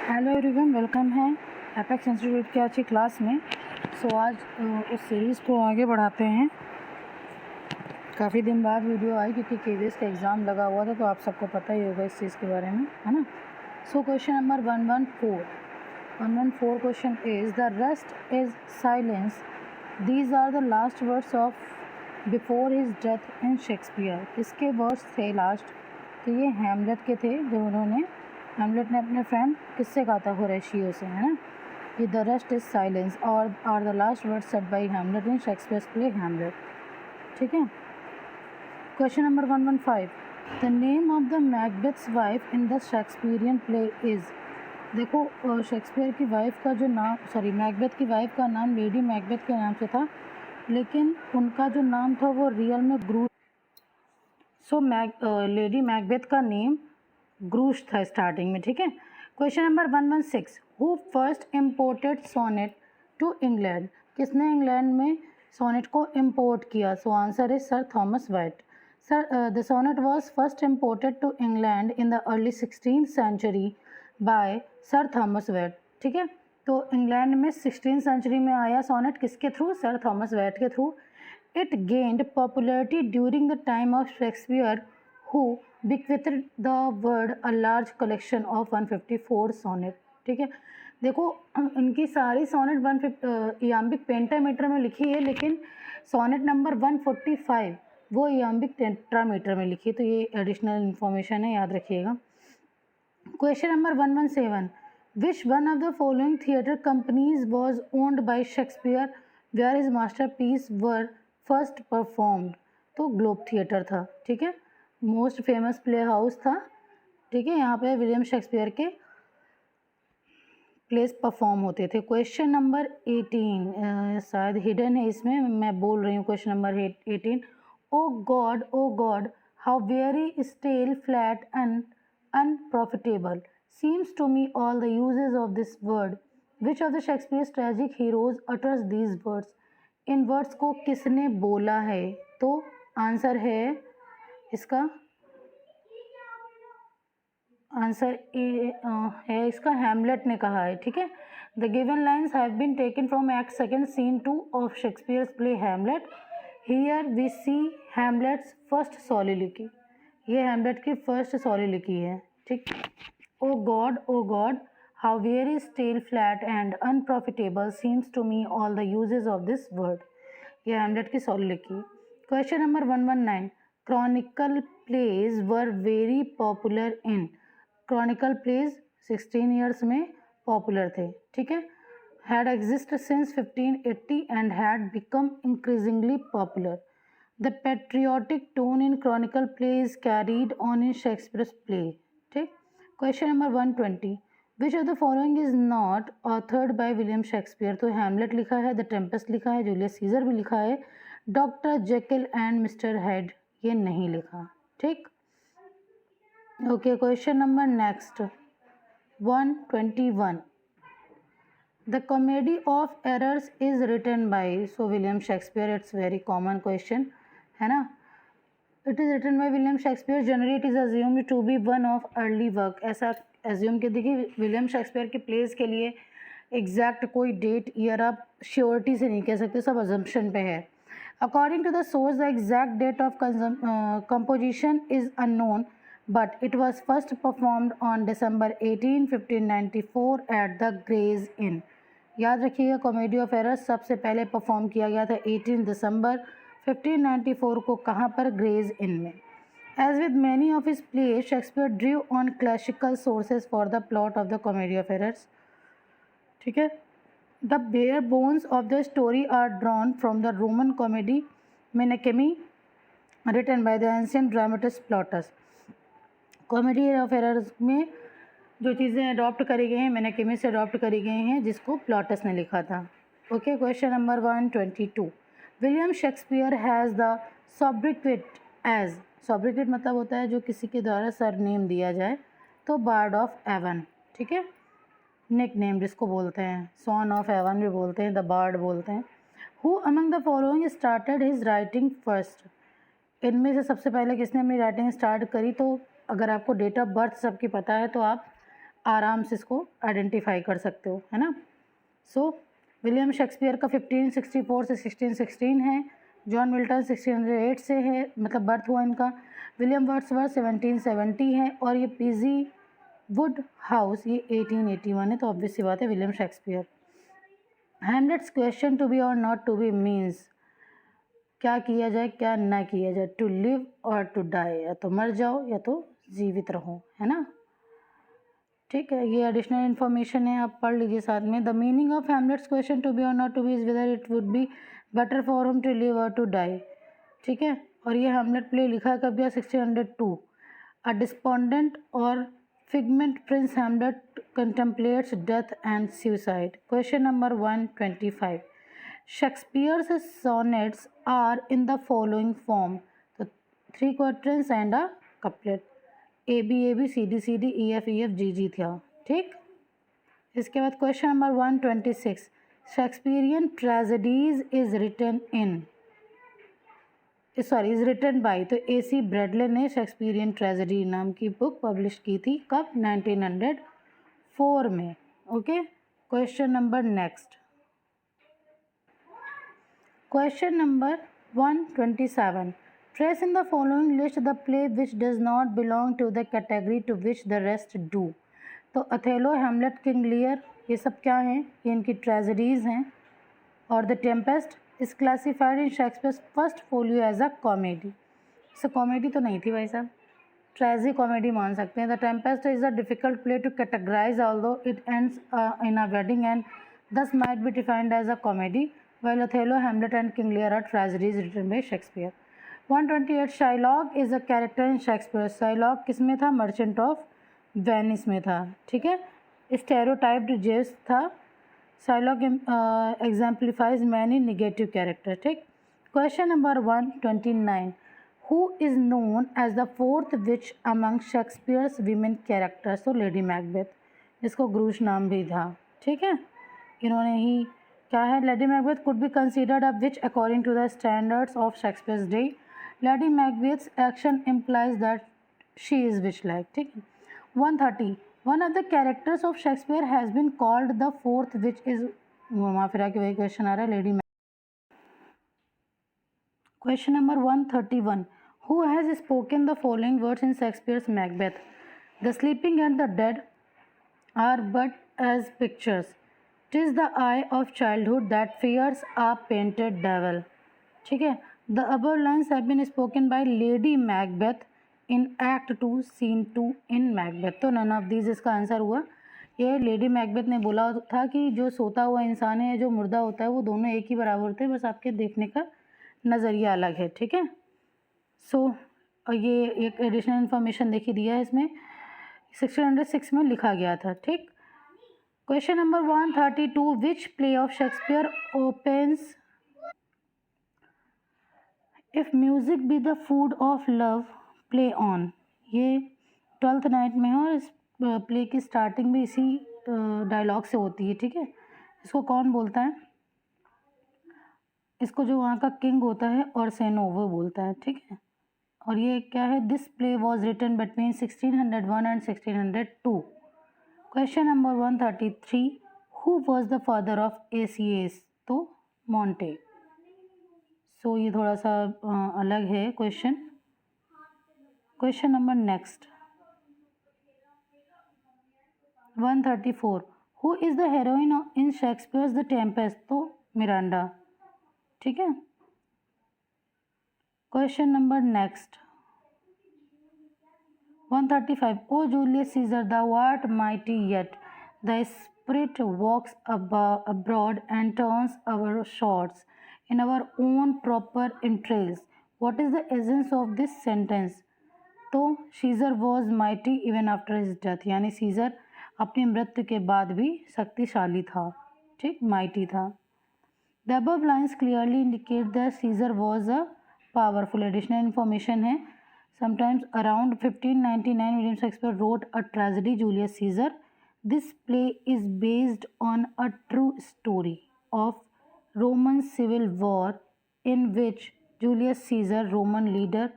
Hello everyone, welcome है apex institute की आज की क्लास में। आज उस सीरीज़ को आगे बढ़ाते हैं। काफ़ी दिन बाद वीडियो आई क्योंकि केवीएस का एग्ज़ाम लगा हुआ था, तो आप सबको पता ही होगा इस चीज़ के बारे में, है ना। Question number 114 question is the rest is silence, these are the last words of before his death in Shakespeare. किसके वर्ड्स थे लास्ट? तो ये हैमलेट के थे, जो उन्होंने हैमलेट ने अपने फ्रेंड किससे कहा था? होरेशियो से, है ना। ये द रेस्ट इज साइलेंस और are the last words said by Hamlet in Shakespeare's play Hamlet. ठीक है। Question number 115 the name of the Macbeth's wife in the Shakespearean play is. देखो, शेक्सपियर की वाइफ का जो नाम, मैकबेथ की wife का नाम लेडी मैकबेथ के नाम से था, लेकिन उनका जो नाम था वो रियल में ग्रूस। लेडी मैकबेथ का नेम ग्रूश था स्टार्टिंग में। ठीक है। Question number 116 who first imported sonnet to England. किसने इंग्लैंड में सोनेट को इम्पोर्ट किया? Answer is sir Thomas Wyatt. The sonnet was first imported to England in the early 16th century by sir Thomas Wyatt. ठीक है। तो England में 16th century में आया सोनेट, किसके थ्रू? सर थॉमस वाइट के through. It gained popularity during the time of Shakespeare who bequeathed the world a large collection of 154 sonnet। ठीक है। देखो, इनकी सारी सोनेट 150 इयाम्बिक पेंटामीटर में लिखी है, लेकिन सोनेट नंबर 145 वो इयाम्बिक टेट्रामीटर में लिखी है, तो ये एडिशनल इन्फॉर्मेशन है, याद रखिएगा। Question number 117 which one of the following theatre companies was owned by Shakespeare where his masterpiece were first performed. तो ग्लोब थिएटर था। ठीक है। मोस्ट फेमस प्ले हाउस था। ठीक है। यहाँ पे विलियम शेक्सपियर के प्लेस परफॉर्म होते थे। क्वेश्चन नंबर 18 शायद हिडन है इसमें, मैं बोल रही हूँ। Question number 18 O God how very stale flat and unprofitable seems to me all the uses of this word which of the Shakespeare's tragic heroes utters these words. इन words को किसने बोला है? तो आंसर है इसका, आंसर ए है इसका, हैमलेट ने कहा है। ठीक है। The given lines have been taken from act second scene 2 of Shakespeare's play Hamlet. Here we see Hamlet's first soliloquy. ये हैमलेट की फर्स्ट सॉलिलिकी है। ठीक। O God how very stale flat and unprofitable seems to me all the uses of this world. ये Hamlet की soliloquy. Question number 119 chronicle plays were very popular in. Chronicle plays 16 years में popular थे। ठीक है। Had exist since 1580 and had become increasingly popular. The patriotic tone in chronicle plays carried on in Shakespeare's play. ठीक। Question number 120 which of the following is not authored by William Shakespeare. तो Hamlet लिखा है, the Tempest लिखा है, Julius Caesar भी लिखा है, doctor Jekyll and mister Hyde ये नहीं लिखा। ठीक। Okay. Question number next 121 the comedy of errors is written by William Shakespeare. It's very common question, है ना। It is written by William Shakespeare. Generally it is assumed to be one of early work. ऐसा assume के देखिए, William Shakespeare के place के लिए exact कोई date year आप श्योरिटी से नहीं कह सकते, सब अजम्पशन पे है। According to the source the exact date of composition is unknown but it was first performed on December 18, 1594 at the Gray's Inn। याद रखिएगा, कॉमेडी ऑफ एरर्स सबसे पहले परफॉर्म किया गया था 18 दिसंबर 1594 को। कहाँ पर? ग्रेज इन में। As with many of his plays Shakespeare drew on classical sources for the plot of the comedy of Errors. ठीक है। The bare bones of the story are drawn from the Roman comedy Menaechmi written by the ancient dramatist Plautus. Comedy of Errors में जो चीज़ें adopt करी गई हैं मेनेकेमी से adopt करी गई हैं, जिसको प्लॉटस ने लिखा था। Okay. Question number 122 William Shakespeare has the sobriquet as. Sobriquet मतलब होता है जो किसी के द्वारा सरनेम दिया जाए, तो बार्ड ऑफ एवन। ठीक है। निक नेम जिसको बोलते हैं, सॉन ऑफ एवन भी बोलते हैं, द बार्ड बोलते हैं। Who among the following started his writing first. इनमें से सबसे पहले किसने अपनी राइटिंग स्टार्ट करी? तो अगर आपको डेट ऑफ बर्थ सबकी पता है तो आप आराम से इसको आइडेंटिफाई कर सकते हो, है ना। सो विलियम शेक्सपियर का 1564 से 1616 है, जॉन मिल्टन 1608 से है, मतलब बर्थ हुआ इनका। विलियम वर्ड्सवर्थ 1770 है, और ये पीजी वुड हाउस ये 1881 है, तो ऑब्वियस सी बात है William Shakespeare. Hamlet's question to be और नॉट टू बी मीन्स क्या किया जाए क्या ना किया जाए, टू लिव और टू डाई, या तो मर जाओ या तो जीवित रहो, है ना। ठीक है, ये एडिशनल इन्फॉर्मेशन है, आप पढ़ लीजिए साथ में। The meaning of Hamlet's question to be और not to be is whether it would be better for him to live और टू डाई। ठीक है, और ये हैमलेट प्ले लिखा कब गया, 1602। अ डिस्पोंडेंट और figment prince Hamlet contemplates death and suicide. Question number 125, Shakespeare's sonnets are in the following form, तो 3 quatrains and a couplet, A B A B, C D E F G G था। ठीक, इसके बाद question number 126, Shakespearean tragedies is written in, sorry is written by, तो A C Bradley ने Shakespearean tragedy नाम की book publish की थी, कब, 1904 में। Okay, question number next, question number 127, trace in the following list the play which does not belong to the category to which the rest do। तो Othello, Hamlet, King Lear, ये सब क्या हैं, ये इनकी ट्रेजेडीज़ हैं। और the Tempest is classified in Shakespeare's first folio as a comedy, इसे कॉमेडी तो नहीं थी भाई साहब, ट्रेजी कॉमेडी मान सकते हैं। The Tempest is a difficult play to categorize although it ends in a wedding and thus might be defined as a comedy, while Othello, Hamlet and King Lear are tragedies written by Shakespeare। 128, Shylock is a character in Shakespeare। Shylock किस में था, merchant of Venice में था। ठीक है, स्टेरियोटाइप्ड जेव्स था। Shylock exemplifies many negative characters। ठीक, question number 129, who is known as the fourth witch among Shakespeare's women characters, तो लेडी मैकबेथ, जिसको ग्रूश नाम भी था। ठीक है, इन्होंने ही क्या है, Lady Macbeth could be considered a witch according to the standards of Shakespeare's day. Lady Macbeth's action implies that she is witch like. ठीक है, 130, one of the characters of Shakespeare has been called the fourth witch is, घुमा फिरा के वही question आ रहा है, lady. Question number 131, who has spoken the following words in Shakespeare's Macbeth, the sleeping and the dead are but as pictures, 'tis the eye of childhood that fears a painted devil। ठीक है, the above lines have been spoken by Lady Macbeth in Act 2 Scene 2 in Macbeth। तो none of these इसका answer हुआ। ये lady Macbeth ने बोला था कि जो सोता हुआ इंसान है, जो मुर्दा होता है, वो दोनों एक ही बराबर होते हैं, बस आपके देखने का नज़रिया अलग है। ठीक है, सो ये एक एडिशनल इन्फॉर्मेशन देखी दिया है इसमें, 1606 में लिखा गया था। ठीक, question number 132, which play of Shakespeare opens if music be the food of love play on, ये 12th नाइट में है, और इस प्ले की स्टार्टिंग भी इसी डायलॉग से होती है। ठीक है, इसको कौन बोलता है, इसको जो वहाँ का किंग होता है और सेनो, वो बोलता है। ठीक है, और ये क्या है, this play was written between 1601 and 1602। Question number 133, who was the father of Egeus, तो मॉन्टे। सो ये थोड़ा सा अलग है question. Question number next 134, who is the heroine in Shakespeare's the Tempest, तो मिरांडा। ठीक है, question number next 135, O Julius Caesar, thou art mighty yet, thy spirit walks abroad and turns our swords in our own proper entrails। What is the essence of this sentence? तो Caesar was mighty even after his death, यानी Caesar अपनी मृत्यु के बाद भी शक्तिशाली था। ठीक, माइटी था। The above lines clearly indicate that Caesar was a powerful, additional information है। Sometimes around 1599, William Shakespeare wrote a tragedy, Julius Caesar। This play is based on a true story of Roman civil war in which Julius Caesar, Roman leader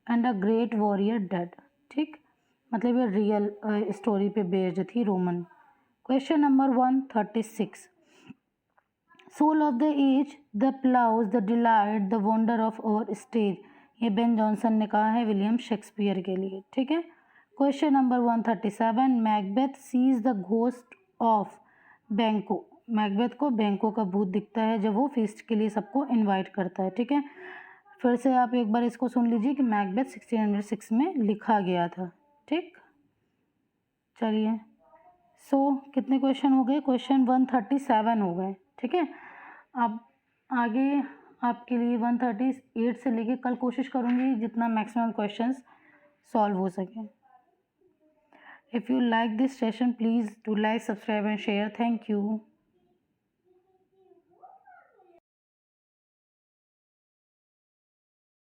and a great warrior, died। ठीक, मतलब ये real story पे based थी, Roman. Question number 136, soul of the age, the applause, the delight, the wonder of our stage, ये Ben Jonson ने कहा है William Shakespeare के लिए, ठीक है। Question number 137, Macbeth sees the ghost of Banquo, Macbeth को बैंको का भूत दिखता है जब वो फीस्ट के लिए सबको इनवाइट करता है, ठीक है। फिर से आप एक बार इसको सुन लीजिए कि मैकबेथ 1606 में लिखा गया था, ठीक। चलिए, कितने क्वेश्चन हो गए? क्वेश्चन 137 हो गए, ठीक है। अब आगे आपके लिए 138 से लेके कल कोशिश करूँगी जितना मैक्सिमम क्वेश्चंस सॉल्व हो सके। If you like this session please do like, subscribe and share. Thank you.